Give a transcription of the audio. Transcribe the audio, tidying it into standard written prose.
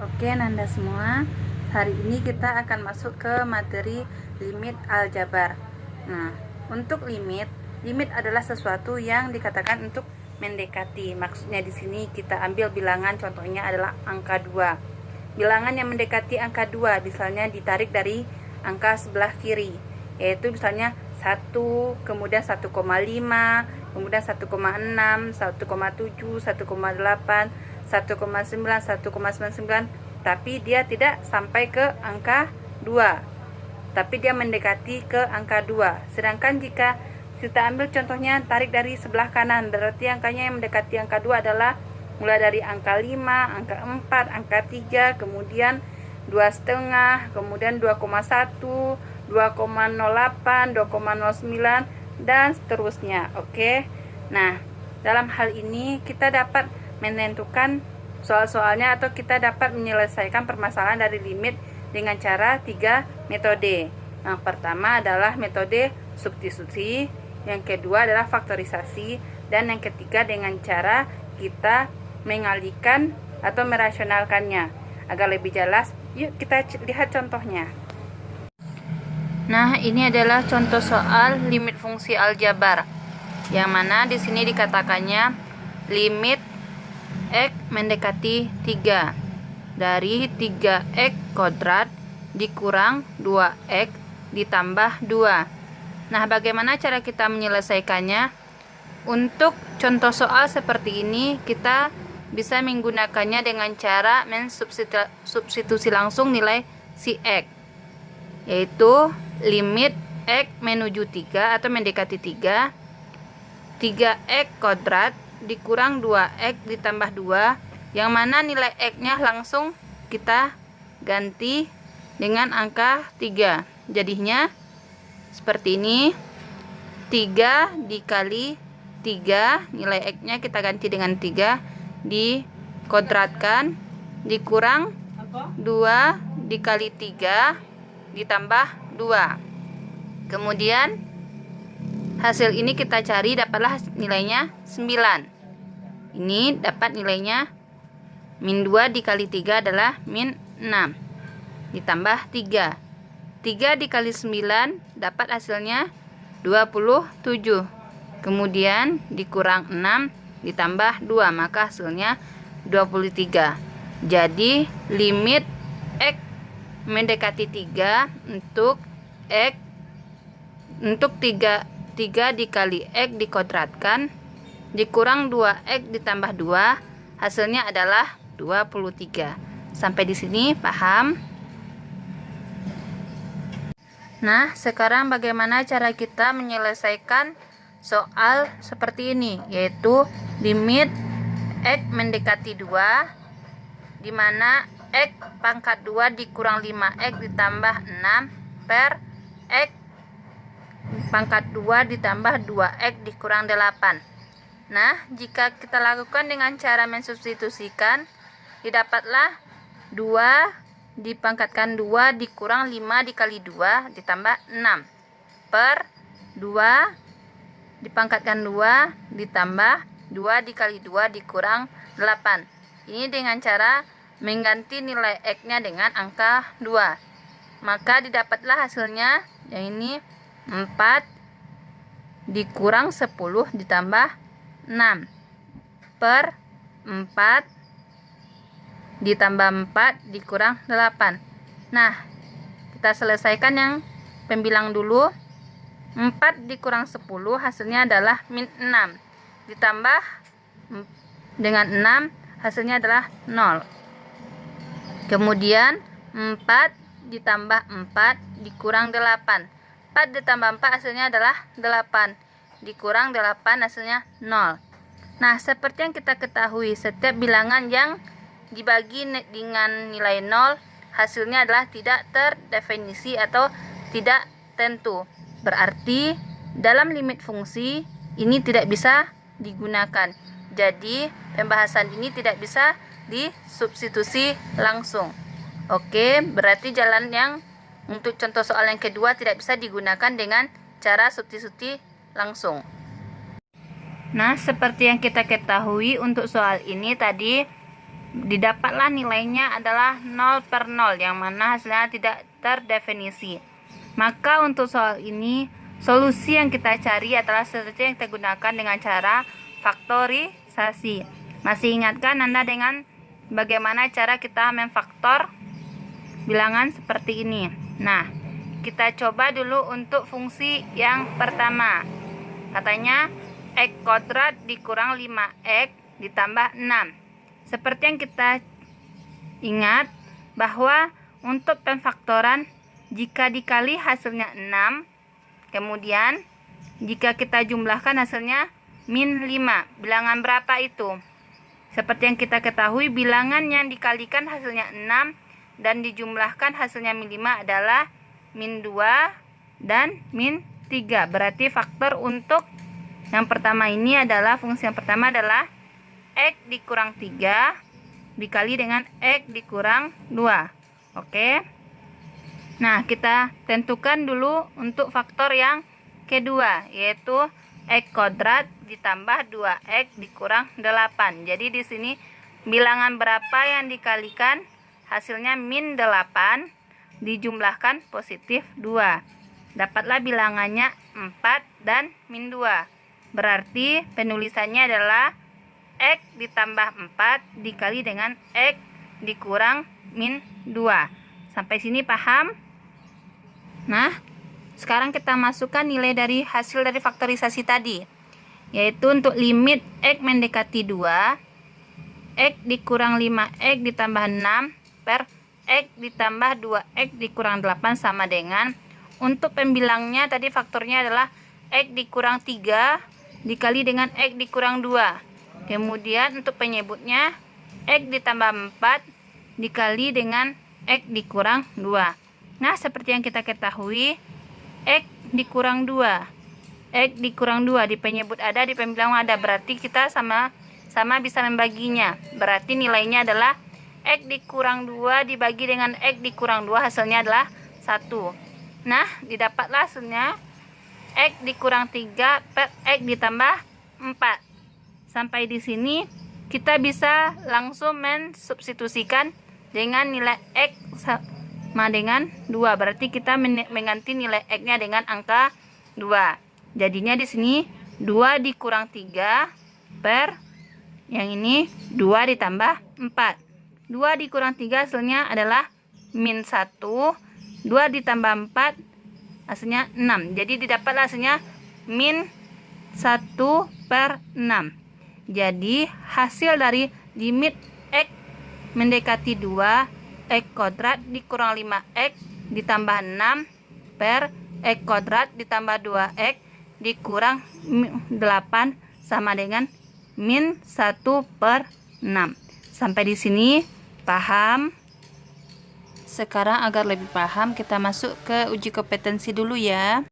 Oke Nanda semua, hari ini kita akan masuk ke materi limit aljabar. Nah, untuk limit adalah sesuatu yang dikatakan untuk mendekati. Maksudnya di sini kita ambil bilangan, contohnya adalah angka 2. Bilangan yang mendekati angka 2 misalnya ditarik dari angka sebelah kiri, yaitu misalnya 1, kemudian 1,5, kemudian 1,6, 1,7, 1,8, 1,9, 1,99, tapi dia tidak sampai ke angka 2, tapi dia mendekati ke angka 2. Sedangkan jika kita ambil contohnya tarik dari sebelah kanan, berarti angkanya yang mendekati angka 2 adalah mulai dari angka 5, angka 4, angka 3, kemudian 2,5, kemudian 2,1, 2,08, 2,09, dan seterusnya. Oke. Nah, dalam hal ini kita dapat menentukan soal-soalnya atau kita dapat menyelesaikan permasalahan dari limit dengan cara 3 metode. Yang pertama adalah metode substitusi, yang kedua adalah faktorisasi, dan yang ketiga dengan cara kita mengalihkan atau merasionalkannya. Agar lebih jelas, yuk kita lihat contohnya. Nah, ini adalah contoh soal limit fungsi aljabar, yang mana di sini dikatakannya limit X mendekati 3 dari 3X kuadrat dikurang 2X ditambah 2. Nah, bagaimana cara kita menyelesaikannya? Untuk contoh soal seperti ini, kita bisa menggunakannya dengan cara mensubstitusi langsung nilai si X, yaitu limit X menuju 3 atau mendekati 3, 3X kuadrat dikurang 2X ditambah 2, yang mana nilai X-nya langsung kita ganti dengan angka 3. Jadinya seperti ini, 3 dikali 3, nilai X-nya kita ganti dengan 3, dikodratkan, dikurang 2 dikali 3 ditambah 2. Kemudian hasil ini kita cari, dapatlah nilainya 9. Ini dapat nilainya min 2 dikali 3 adalah min 6 ditambah 3. 3 dikali 9 dapat hasilnya 27. Kemudian dikurang 6 ditambah 2, maka hasilnya 23. Jadi limit X mendekati 3 untuk X untuk 3 dikali X dikodratkan dikurang 2X ditambah 2, hasilnya adalah 23. Sampai di sini paham? Nah, sekarang bagaimana cara kita menyelesaikan soal seperti ini, yaitu limit X mendekati 2, di mana X pangkat 2 dikurang 5X ditambah 6 per X pangkat 2 ditambah 2X dikurang 8. Nah, jika kita lakukan dengan cara mensubstitusikan, didapatlah 2 dipangkatkan 2 dikurang 5 dikali 2 ditambah 6 per 2 dipangkatkan 2 ditambah 2 dikali 2 dikurang 8. Ini dengan cara mengganti nilai X-nya dengan angka 2. Maka didapatlah hasilnya, yang ini 4 dikurang 10 ditambah 6 per 4 ditambah 4 dikurang 8. Nah, kita selesaikan yang pembilang dulu. 4 dikurang 10 hasilnya adalah min 6 ditambah dengan 6 hasilnya adalah 0. Kemudian 4 ditambah 4 dikurang 8. 4 ditambah 4 hasilnya adalah 8 dikurang 8 hasilnya 0. Nah, seperti yang kita ketahui, setiap bilangan yang dibagi dengan nilai 0 hasilnya adalah tidak terdefinisi atau tidak tentu. Berarti dalam limit fungsi ini tidak bisa digunakan. Jadi pembahasan ini tidak bisa disubstitusi langsung. Oke, berarti jalan yang untuk contoh soal yang kedua tidak bisa digunakan dengan cara substitusi langsung. Nah, seperti yang kita ketahui untuk soal ini tadi didapatlah nilainya adalah 0/0, yang mana hasilnya tidak terdefinisi. Maka untuk soal ini, solusi yang kita cari adalah seperti yang kita gunakan dengan cara faktorisasi. Masih ingatkah Anda dengan bagaimana cara kita memfaktor bilangan seperti ini? Nah, kita coba dulu untuk fungsi yang pertama. Katanya X kuadrat dikurang 5X ditambah 6. Seperti yang kita ingat bahwa untuk pemfaktoran, jika dikali hasilnya 6, kemudian jika kita jumlahkan hasilnya min 5. Bilangan berapa itu? Seperti yang kita ketahui, bilangan yang dikalikan hasilnya 6 dan dijumlahkan hasilnya min 5 adalah min 2 dan min 3. Berarti faktor untuk yang pertama ini adalah, fungsi yang pertama adalah X dikurang 3 dikali dengan X dikurang 2. Oke. Nah, kita tentukan dulu untuk faktor yang kedua, yaitu X kuadrat ditambah 2X dikurang 8. Jadi di sini bilangan berapa yang dikalikan hasilnya min 8 dijumlahkan positif 2. Dapatlah bilangannya 4 dan min 2. Berarti penulisannya adalah X ditambah 4 dikali dengan X dikurang min 2. Sampai sini paham? Nah, sekarang kita masukkan nilai dari hasil dari faktorisasi tadi, yaitu untuk limit X mendekati 2, X dikurang 5X ditambah 6 per X ditambah 2X dikurang 8 sama dengan, untuk pembilangnya tadi faktornya adalah X dikurang 3 dikali dengan X dikurang 2. Kemudian untuk penyebutnya X ditambah 4 dikali dengan X dikurang 2. Nah, seperti yang kita ketahui, X dikurang 2. X dikurang 2 di penyebut ada, di pembilang ada. Berarti kita sama bisa membaginya. Berarti nilainya adalah X dikurang 2 dibagi dengan X dikurang 2, hasilnya adalah 1. Nah, didapatlah hasilnya X dikurang 3 per X ditambah 4. Sampai di sini kita bisa langsung mensubstitusikan dengan nilai X sama dengan 2. Berarti kita mengganti nilai X-nya dengan angka 2. Jadinya di sini 2 dikurang 3 per yang ini 2 ditambah 4. 2 dikurang 3 hasilnya adalah min 1. 2 ditambah 4 hasilnya 6. Jadi didapat hasilnya min 1 per 6. Jadi hasil dari limit X mendekati 2, X kuadrat dikurang 5X ditambah 6 per X kuadrat ditambah 2X dikurang 8 sama dengan min 1 per 6. Sampai di sini paham? Sekarang agar lebih paham, kita masuk ke uji kompetensi dulu ya.